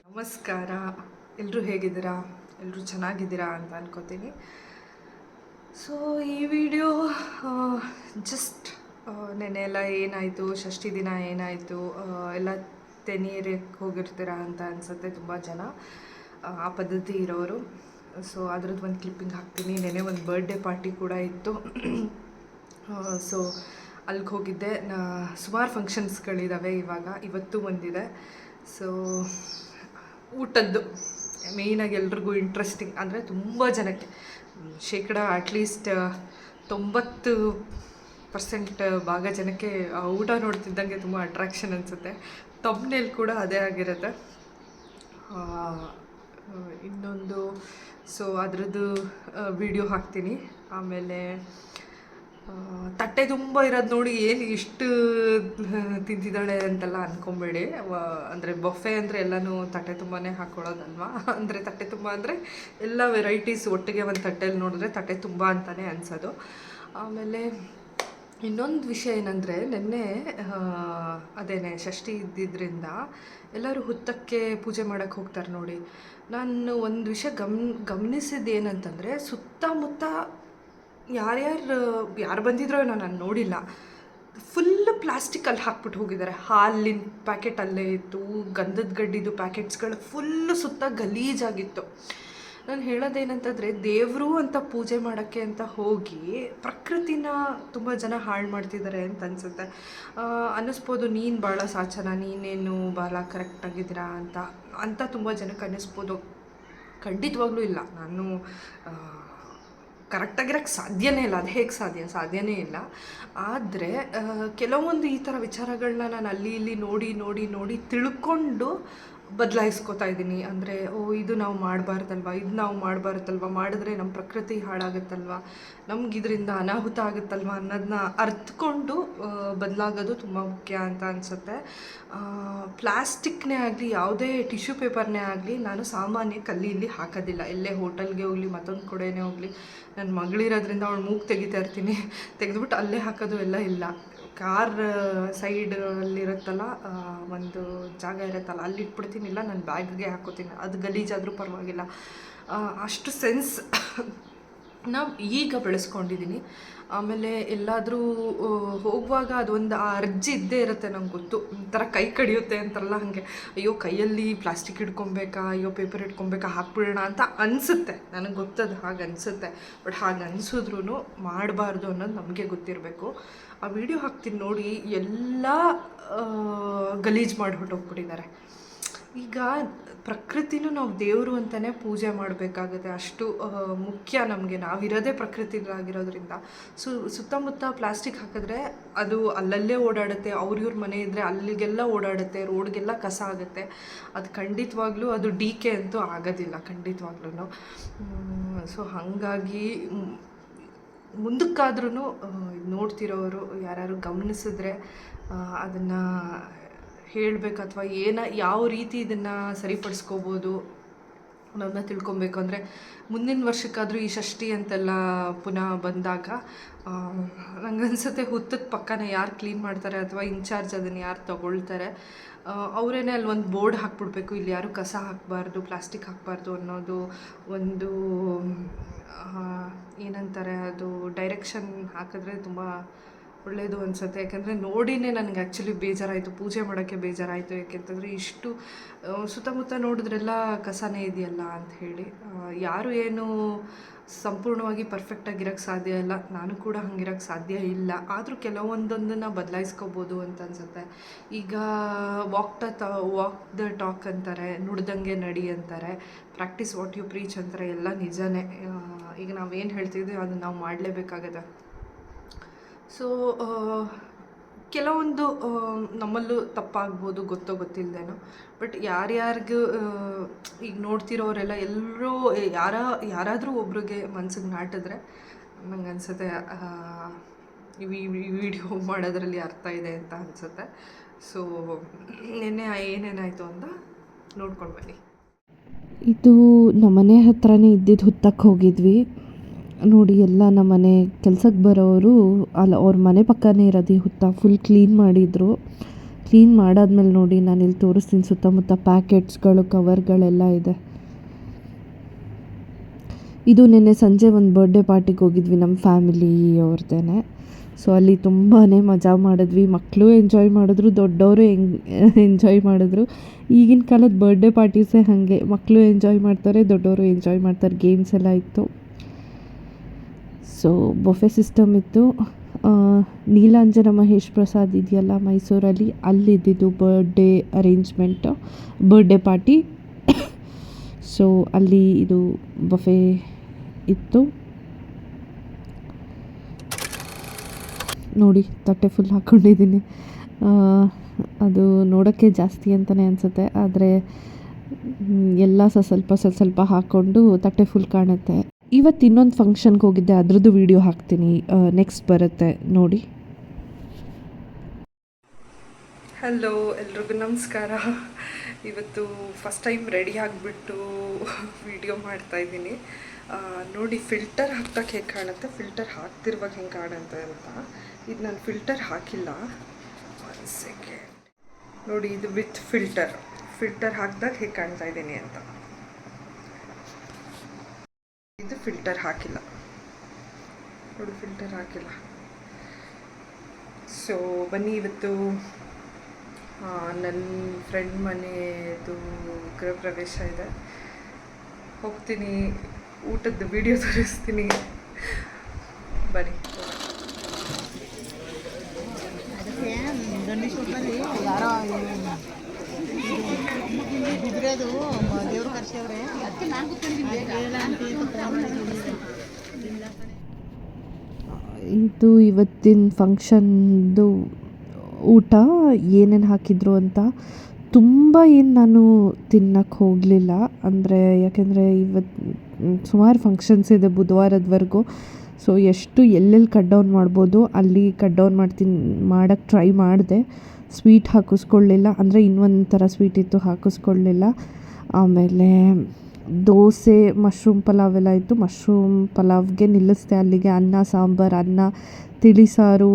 ನಮಸ್ಕಾರ, ಎಲ್ಲರೂ ಹೇಗಿದ್ದೀರಾ? ಎಲ್ಲರೂ ಚೆನ್ನಾಗಿದ್ದೀರಾ ಅಂತ ಅನ್ಕೋತೀನಿ. ಸೊ ಈ ವಿಡಿಯೋ ಜಸ್ಟ್ ನೆನ್ನೆ ಎಲ್ಲ ಏನಾಯಿತು, ಷಷ್ಠಿ ದಿನ ಏನಾಯಿತು, ಎಲ್ಲ ತೆನೀರಿಗೆ ಹೋಗಿರ್ತೀರಾ ಅಂತ ಅನಿಸುತ್ತೆ ತುಂಬ ಜನ ಆ ಪದ್ಧತಿ ಇರೋರು. ಸೊ ಅದ್ರದ್ದು ಒಂದು ಕ್ಲಿಪ್ಪಿಂಗ್ ಹಾಕ್ತೀನಿ. ನೆನ್ನೆ ಒಂದು ಬರ್ಡೇ ಪಾರ್ಟಿ ಕೂಡ ಇತ್ತು. ಸೊ ಅಲ್ಲಿಗೆ ಹೋಗಿದ್ದೆ. ಸುಮಾರು ಫಂಕ್ಷನ್ಸ್ಗಳಿದ್ದಾವೆ ಇವತ್ತು ಒಂದಿದೆ. ಸೊ ಊಟದ್ದು ಮೇಯ್ನಾಗಿ ಎಲ್ರಿಗೂ ಇಂಟ್ರೆಸ್ಟಿಂಗ್ ಅಂದರೆ ತುಂಬ ಜನಕ್ಕೆ ಶೇಕಡ ಅಟ್ಲೀಸ್ಟ್ 90% ಭಾಗ ಜನಕ್ಕೆ ಊಟ ನೋಡ್ತಿದ್ದಂಗೆ ತುಂಬ ಅಟ್ರಾಕ್ಷನ್ ಅನಿಸುತ್ತೆ. ತಮ್ನೇಲ್ ಕೂಡ ಅದೇ ಆಗಿರುತ್ತೆ. ಇನ್ನೊಂದು ಸೊ ಅದರದ್ದು ವಿಡಿಯೋ ಹಾಕ್ತೀನಿ. ಆಮೇಲೆ ತಟ್ಟೆ ತುಂಬ ಇರೋದು ನೋಡಿ ಏನು ಇಷ್ಟು ತಿಂತಿದ್ದಾಳೆ ಅಂತೆಲ್ಲ ಅಂದ್ಕೊಬೇಡಿ. ಅಂದರೆ ಬೊಫೆ ಅಂದರೆ ಎಲ್ಲನೂ ತಟ್ಟೆ ತುಂಬಾ ಹಾಕ್ಕೊಳ್ಳೋದಲ್ವ. ಅಂದರೆ ತಟ್ಟೆ ತುಂಬ ಅಂದರೆ ಎಲ್ಲ ವೆರೈಟೀಸ್ ಒಟ್ಟಿಗೆ ಒಂದು ತಟ್ಟೆಯಲ್ಲಿ ನೋಡಿದ್ರೆ ತಟ್ಟೆ ತುಂಬ ಅಂತಲೇ ಅನಿಸೋದು. ಆಮೇಲೆ ಇನ್ನೊಂದು ವಿಷಯ ಏನಂದರೆ, ನಿನ್ನೆ ಅದೇನೆ ಷಷ್ಠಿ ಇದ್ದಿದ್ದರಿಂದ ಎಲ್ಲರೂ ಹುತ್ತಕ್ಕೆ ಪೂಜೆ ಮಾಡೋಕ್ಕೆ ಹೋಗ್ತಾರೆ ನೋಡಿ. ನಾನು ಒಂದು ವಿಷಯ ಗಮನಿಸಿದ್ದು ಏನಂತಂದರೆ, ಸುತ್ತಮುತ್ತ ಯಾರು ಬಂದಿದ್ರೋ ನಾನು ನೋಡಿಲ್ಲ, ಫುಲ್ ಪ್ಲಾಸ್ಟಿಕಲ್ಲಿ ಹಾಕ್ಬಿಟ್ಟು ಹೋಗಿದ್ದಾರೆ. ಹಾಲಿನ ಪ್ಯಾಕೆಟ್ ಅಲ್ಲೇ ಇತ್ತು, ಗಂಧದ ಗಡ್ಡಿದು ಪ್ಯಾಕೆಟ್ಸ್ಗಳು ಫುಲ್ಲು ಸುತ್ತ ಗಲೀಜಾಗಿತ್ತು. ನಾನು ಹೇಳೋದೇನಂತಂದರೆ, ದೇವರು ಅಂತ ಪೂಜೆ ಮಾಡೋಕ್ಕೆ ಅಂತ ಹೋಗಿ ಪ್ರಕೃತಿನ ತುಂಬ ಜನ ಹಾಳು ಮಾಡ್ತಿದ್ದಾರೆ ಅಂತ ಅನಿಸುತ್ತೆ. ಅನ್ನಿಸ್ಬೋದು, ನೀನು ಭಾಳ ಸಾಚನ, ನೀನೇನು ಭಾಳ ಕರೆಕ್ಟಾಗಿದ್ದೀರಾ ಅಂತ ತುಂಬ ಜನಕ್ಕೆ ಅನ್ನಿಸ್ಬೋದು. ಖಂಡಿತವಾಗ್ಲೂ ಇಲ್ಲ, ನಾನು ಕರೆಕ್ಟಾಗಿರೋಕ್ಕೆ ಸಾಧ್ಯನೇ ಇಲ್ಲ. ಅದು ಹೇಗೆ ಸಾಧ್ಯನೇ ಇಲ್ಲ. ಆದರೆ ಕೆಲವೊಂದು ಈ ಥರ ವಿಚಾರಗಳನ್ನ ನಾನು ಅಲ್ಲಿ ಇಲ್ಲಿ ನೋಡಿ ತಿಳ್ಕೊಂಡು ಬದಲಾಯಿಸ್ಕೋತಾ ಇದ್ದೀನಿ. ಅಂದರೆ ಇದು ನಾವು ಮಾಡಬಾರ್ದಲ್ವ, ಮಾಡಿದ್ರೆ ನಮ್ಮ ಪ್ರಕೃತಿ ಹಾಳಾಗುತ್ತಲ್ವ, ನಮ್ಗೆ ಇದರಿಂದ ಅನಾಹುತ ಆಗುತ್ತಲ್ವ ಅನ್ನೋದನ್ನ ಅರ್ಥಕೊಂಡು ಬದಲಾಗೋದು ತುಂಬ ಮುಖ್ಯ ಅಂತ ಅನಿಸುತ್ತೆ. ಪ್ಲಾಸ್ಟಿಕ್ನೇ ಆಗಲಿ, ಯಾವುದೇ ಟಿಶ್ಯೂ ಪೇಪರ್ನೇ ಆಗಲಿ ನಾನು ಸಾಮಾನ್ಯಕ್ಕೆ ಅಲ್ಲಿ ಇಲ್ಲಿ ಹಾಕೋದಿಲ್ಲ. ಎಲ್ಲೇ ಹೋಟೆಲ್ಗೆ ಹೋಗಲಿ, ಮತ್ತೊಂದು ಕಡೆನೇ ಹೋಗಲಿ, ನನ್ನ ಮಗಳಿರೋದ್ರಿಂದ ಅವಳು ಮೂಗು ತೆಗಿತಾ ಇರ್ತೀನಿ, ತೆಗೆದುಬಿಟ್ಟು ಅಲ್ಲೇ ಹಾಕೋದು ಎಲ್ಲ ಇಲ್ಲ. ಕಾರ್ ಸೈಡಲ್ಲಿರುತ್ತಲ್ಲ, ಒಂದು ಜಾಗ ಇರುತ್ತಲ್ಲ, ಅಲ್ಲಿ ಇಟ್ಬಿಡ್ತೀನಿ, ಇಲ್ಲ ನಾನು ಬ್ಯಾಗ್ಗೆ ಹಾಕೋತೀನಿ. ಅದು ಗಲೀಜಾದರೂ ಪರವಾಗಿಲ್ಲ. ಅಷ್ಟು ಸೆನ್ಸ್ ನಾವು ಈಗ ಬೆಳೆಸ್ಕೊಂಡಿದ್ದೀನಿ. ಆಮೇಲೆ ಎಲ್ಲಾದರೂ ಹೋಗುವಾಗ ಅದೊಂದು ಅರ್ಜಿ ಇದ್ದೇ ಇರುತ್ತೆ, ನಂಗೆ ಗೊತ್ತು. ಒಂಥರ ಕೈ ಕಡಿಯುತ್ತೆ ಅಂತಾರಲ್ಲ, ಹಾಗೆ ಅಯ್ಯೋ ಕೈಯಲ್ಲಿ ಪ್ಲಾಸ್ಟಿಕ್ ಹಿಡ್ಕೊಬೇಕಾ, ಅಯ್ಯೋ ಪೇಪರ್ ಹಿಡ್ಕೊಬೇಕಾ, ಹಾಕ್ಬಿಡೋಣ ಅಂತ ಅನಿಸುತ್ತೆ. ನನಗೆ ಗೊತ್ತದು ಹಾಗೆ ಅನಿಸುತ್ತೆ. ಬಟ್ ಹಾಗೆ ಅನಿಸಿದ್ರೂ ಮಾಡಬಾರ್ದು ಅನ್ನೋದು ನಮಗೆ ಗೊತ್ತಿರಬೇಕು. ಆ ವಿಡಿಯೋ ಹಾಕ್ತೀನಿ ನೋಡಿ, ಎಲ್ಲ ಗಲೀಜು ಮಾಡಿ ಹೊಟ್ಟೋಗ್ಬಿಟ್ಟಿದ್ದಾರೆ. ಈಗ ಪ್ರಕೃತಿನೂ ನಾವು ದೇವರು ಅಂತಲೇ ಪೂಜೆ ಮಾಡಬೇಕಾಗುತ್ತೆ. ಅಷ್ಟು ಮುಖ್ಯ ನಮಗೆ. ನಾವಿರೋದೇ ಪ್ರಕೃತಿಲಾಗಿರೋದ್ರಿಂದ ಸುತ್ತಮುತ್ತ ಪ್ಲಾಸ್ಟಿಕ್ ಹಾಕಿದ್ರೆ ಅದು ಅಲ್ಲಲ್ಲೇ ಓಡಾಡುತ್ತೆ. ಅವ್ರ ಮನೆ ಇದ್ದರೆ ಅಲ್ಲಿಗೆಲ್ಲ ಓಡಾಡುತ್ತೆ, ರೋಡ್ಗೆಲ್ಲ ಕಸ ಆಗುತ್ತೆ. ಅದು ಖಂಡಿತವಾಗ್ಲೂ ಅದು ಡಿಕೆ ಅಂತೂ ಆಗೋದಿಲ್ಲ, ಖಂಡಿತವಾಗ್ಲೂ. ಸೊ ಹಾಗಾಗಿ ಮುಂದಕ್ಕಾದ್ರೂ ನೋಡ್ತಿರೋರು ಯಾರು ಗಮನಿಸಿದ್ರೆ ಅದನ್ನು ಹೇಳಬೇಕು, ಅಥವಾ ಯಾವ ರೀತಿ ಇದನ್ನು ಸರಿಪಡಿಸ್ಕೋಬೋದು ಅನ್ನೋದನ್ನ ತಿಳ್ಕೊಬೇಕು. ಅಂದರೆ ಮುಂದಿನ ವರ್ಷಕ್ಕಾದರೂ ಈ ಷಷ್ಠಿ ಅಂತೆಲ್ಲ ಪುನಃ ಬಂದಾಗ ನನಗನ್ಸುತ್ತೆ ಹುತ್ತದ ಪಕ್ಕನೇ ಯಾರು ಕ್ಲೀನ್ ಮಾಡ್ತಾರೆ ಅಥವಾ ಇನ್ಚಾರ್ಜ್ ಅದನ್ನು ಯಾರು ತೊಗೊಳ್ತಾರೆ ಅವರೇನೆ ಅಲ್ಲಿ ಒಂದು ಬೋರ್ಡ್ ಹಾಕ್ಬಿಡ್ಬೇಕು, ಇಲ್ಲಿ ಯಾರು ಕಸ ಹಾಕಬಾರ್ದು, ಪ್ಲಾಸ್ಟಿಕ್ ಹಾಕಬಾರ್ದು ಅನ್ನೋದು ಒಂದು ಏನಂತಾರೆ, ಅದು ಡೈರೆಕ್ಷನ್ ಹಾಕಿದ್ರೆ ತುಂಬ ಒಳ್ಳೆಯದು ಅನಿಸುತ್ತೆ. ಯಾಕೆಂದರೆ ನೋಡಿನೇ ನನಗೆ ಆ್ಯಕ್ಚುಲಿ ಬೇಜಾರಾಯಿತು, ಪೂಜೆ ಮಾಡೋಕ್ಕೆ ಬೇಜಾರಾಯಿತು. ಯಾಕೆಂತಂದರೆ ಇಷ್ಟು ಸುತ್ತಮುತ್ತ ನೋಡಿದ್ರೆಲ್ಲ ಕಸನೇ ಇದೆಯಲ್ಲ ಅಂತ ಹೇಳಿ. ಯಾರು ಏನು ಸಂಪೂರ್ಣವಾಗಿ ಪರ್ಫೆಕ್ಟಾಗಿರೋಕ್ಕೆ ಸಾಧ್ಯ ಇಲ್ಲ, ನಾನು ಕೂಡ ಹಂಗಿರೋಕ್ಕೆ ಸಾಧ್ಯ ಇಲ್ಲ. ಆದರೂ ಕೆಲವೊಂದೊಂದನ್ನು ಬದಲಾಯಿಸ್ಕೋಬೋದು ಅಂತ ಅನಿಸುತ್ತೆ. ಈಗ ವಾಕ್ ದ ಟಾಕ್ ಅಂತಾರೆ, ನುಡ್ದಂಗೆ ನಡಿ ಅಂತಾರೆ, ಪ್ರಾಕ್ಟೀಸ್ ವಾಟ್ ಯು ಪ್ರೀಚ್ ಅಂತಾರೆ. ಎಲ್ಲ ನಿಜನೇ. ಈಗ ನಾವೇನು ಹೇಳ್ತಿದ್ವಿ ಅದನ್ನು ನಾವು ಮಾಡಲೇಬೇಕಾಗತ್ತೆ. ಸೊ ಕೆಲವೊಂದು ನಮ್ಮಲ್ಲೂ ತಪ್ಪಾಗ್ಬೋದು, ಗೊತ್ತಿಲ್ಲದೇನೋ. ಬಟ್ ಯಾರ್ಯಾರಿಗೂ ಈಗ ನೋಡ್ತಿರೋರೆಲ್ಲ ಎಲ್ಲರೂ ಯಾರಾದರೂ ಒಬ್ರಿಗೆ ಮನ್ಸಿಗೆ ನಾಟಿದ್ರೆ ನಂಗೆ ಅನಿಸುತ್ತೆ ಈ ವಿಡಿಯೋ ಮಾಡೋದ್ರಲ್ಲಿ ಅರ್ಥ ಇದೆ ಅಂತ ಅನಿಸುತ್ತೆ. ಸೊ ನೆನ್ನೆ ಏನೇನಾಯಿತು ಅಂತ ನೋಡ್ಕೊಂಡು ಬನ್ನಿ. ಇದು ನಮ್ಮನೆ ಹತ್ರನೇ ಇದ್ದಿದ್ದು ಹುತ್ತಕ್ಕೆ ಹೋಗಿದ್ವಿ ನೋಡಿ. ಎಲ್ಲ ನಮ್ಮನೆ ಕೆಲ್ಸಕ್ಕೆ ಬರೋರು ಅವ್ರ ಮನೆ ಪಕ್ಕನೇ ಇರೋದು ಹುತ್ತ ಫುಲ್ ಕ್ಲೀನ್ ಮಾಡಿದರು. ಕ್ಲೀನ್ ಮಾಡಾದ್ಮೇಲೆ ನೋಡಿ ನಾನಿಲ್ಲಿ ತೋರಿಸ್ತೀನಿ, ಸುತ್ತಮುತ್ತ ಪ್ಯಾಕೆಟ್ಸ್ಗಳು, ಕವರ್ಗಳೆಲ್ಲ ಇದೆ. ಇದು ನಿನ್ನೆ ಸಂಜೆ ಒಂದು ಬರ್ಡೇ ಪಾರ್ಟಿಗೆ ಹೋಗಿದ್ವಿ ನಮ್ಮ ಫ್ಯಾಮಿಲಿ ಅವ್ರದ್ದೇನೆ. ಸೊ ಅಲ್ಲಿ ತುಂಬಾ ಮಜಾ ಮಾಡಿದ್ವಿ. ಮಕ್ಕಳು ಎಂಜಾಯ್ ಮಾಡಿದ್ರು, ದೊಡ್ಡವರು ಎಂಜಾಯ್ ಮಾಡಿದ್ರು. ಈಗಿನ ಕಾಲದ ಬರ್ಡೇ ಪಾರ್ಟೀಸೇ ಹಾಗೆ, ಮಕ್ಕಳು ಎಂಜಾಯ್ ಮಾಡ್ತಾರೆ, ದೊಡ್ಡವರು ಎಂಜಾಯ್ ಮಾಡ್ತಾರೆ. ಗೇಮ್ಸ್ ಎಲ್ಲ ಇತ್ತು. ಸೊ ಬೊಫೆ ಸಿಸ್ಟಮ್ ಇತ್ತು. ನೀಲಾಂಜನ ಮಹೇಶ್ ಪ್ರಸಾದ್ ಇದೆಯಲ್ಲ ಮೈಸೂರಲ್ಲಿ, ಅಲ್ಲಿದ್ದಿದ್ದು birthday arrangement, birthday party. So ಅಲ್ಲಿ ಇದು ಬಫೆ ಇತ್ತು. ನೋಡಿ ತಟ್ಟೆ ಫುಲ್ ಹಾಕ್ಕೊಂಡಿದ್ದೀನಿ. ಅದು ನೋಡೋಕ್ಕೆ ಜಾಸ್ತಿ ಅಂತಲೇ ಅನಿಸುತ್ತೆ, ಆದರೆ ಎಲ್ಲ ಸ್ವಲ್ಪ ಹಾಕ್ಕೊಂಡು ತಟ್ಟೆ ಫುಲ್ ಕಾಣುತ್ತೆ. ಇವತ್ತು ಇನ್ನೊಂದು ಫಂಕ್ಷನ್ಗೆ ಹೋಗಿದ್ದೆ, ಅದ್ರದ್ದು ವೀಡಿಯೋ ಹಾಕ್ತೀನಿ, ನೆಕ್ಸ್ಟ್ ಬರುತ್ತೆ ನೋಡಿ. ಹಲೋ, ಎಲ್ರಿಗೂ ನಮಸ್ಕಾರ. ಇವತ್ತು ಫಸ್ಟ್ ಟೈಮ್ ರೆಡಿ ಆಗಿಬಿಟ್ಟು ವಿಡಿಯೋ ಮಾಡ್ತಾಯಿದ್ದೀನಿ. ನೋಡಿ ಫಿಲ್ಟರ್ ಹಾಕ್ದಾಗ ಹೇಗೆ ಕಾಣುತ್ತೆ, ಫಿಲ್ಟರ್ ಹಾಕ್ತಿರುವಾಗ ಹೆಂಗೆ ಕಾಣುತ್ತೆ ಅಂತ. ಇದು ನಾನು ಫಿಲ್ಟರ್ ಹಾಕಿಲ್ಲ, 1 ಸೆಕೆಂಡ್. ನೋಡಿ ಇದು ವಿತ್ ಫಿಲ್ಟರ್ ಹಾಕಿದಾಗ ಹೇಗೆ ಕಾಣ್ತಾ ಇದ್ದೀನಿ ಅಂತ. ಇದು ಫಿಲ್ಟರ್ ಹಾಕಿಲ್ಲ ನೋಡಿ, ಫಿಲ್ಟರ್ ಹಾಕಿಲ್ಲ. ಸೊ ಬನ್ನಿ, ಇವತ್ತು ನನ್ನ ಫ್ರೆಂಡ್ ಮನೆಯದು ಗೃಹ ಪ್ರವೇಶ ಇದೆ. ಹೋಗ್ತೀನಿ, ಊಟದ ವಿಡಿಯೋ ತೋರಿಸ್ತೀನಿ, ಬನ್ನಿ. ಇದು ಇವತ್ತಿನ ಫಂಕ್ಷನ್ದು ಊಟ ಏನೇನು ಹಾಕಿದ್ರು ಅಂತ. ತುಂಬ ಏನು ನಾನು ತಿನ್ನಕ್ಕೆ ಹೋಗಲಿಲ್ಲ, ಅಂದರೆ ಯಾಕೆಂದರೆ ಇವತ್ತು ಸುಮಾರು ಫಂಕ್ಷನ್ಸ್ ಇದೆ ಬುಧವಾರದವರೆಗೂ. ಸೊ ಎಲ್ಲೆಲ್ಲಿ ಕಟ್ ಡೌನ್ ಮಾಡ್ಬೋದು ಅಲ್ಲಿ ಕಟ್ ಡೌನ್ ಮಾಡೋಕ್ಕೆ ಟ್ರೈ ಮಾಡಿದೆ. ಸ್ವೀಟ್ ಹಾಕಿಸ್ಕೊಳ್ಳಿಲ್ಲ, ಅಂದರೆ ಇನ್ನೊಂದು ಥರ ಸ್ವೀಟ್ ಇತ್ತು, ಹಾಕಿಸ್ಕೊಳ್ಳಿಲ್ಲ. ಆಮೇಲೆ ದೋಸೆ, ಮಶ್ರೂಮ್ ಪಲಾವ್ ಎಲ್ಲ ಇತ್ತು. ಮಶ್ರೂಮ್ ಪಲಾವ್ಗೆ ನಿಲ್ಲಿಸ್ದೆ ಅಲ್ಲಿಗೆ. ಅನ್ನ ಸಾಂಬಾರು, ಅನ್ನ ತಿಳಿಸಾರು,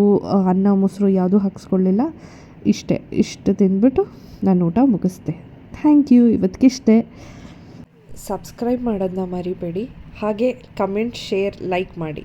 ಅನ್ನ ಮೊಸರು ಯಾವುದೂ ಹಾಕಿಸ್ಕೊಳ್ಳಿಲ್ಲ. ಇಷ್ಟು ತಿಂದ್ಬಿಟ್ಟು ನಾನು ಊಟ ಮುಗಿಸ್ದೆ. Thank you. ಇವತ್ತಿಗಿಷ್ಟೇ. ಸಬ್ಸ್ಕ್ರೈಬ್ ಮಾಡೋದನ್ನ ಮರಿಬೇಡಿ. ಹಾಗೆ ಕಮೆಂಟ್, ಶೇರ್, ಲೈಕ್ ಮಾಡಿ.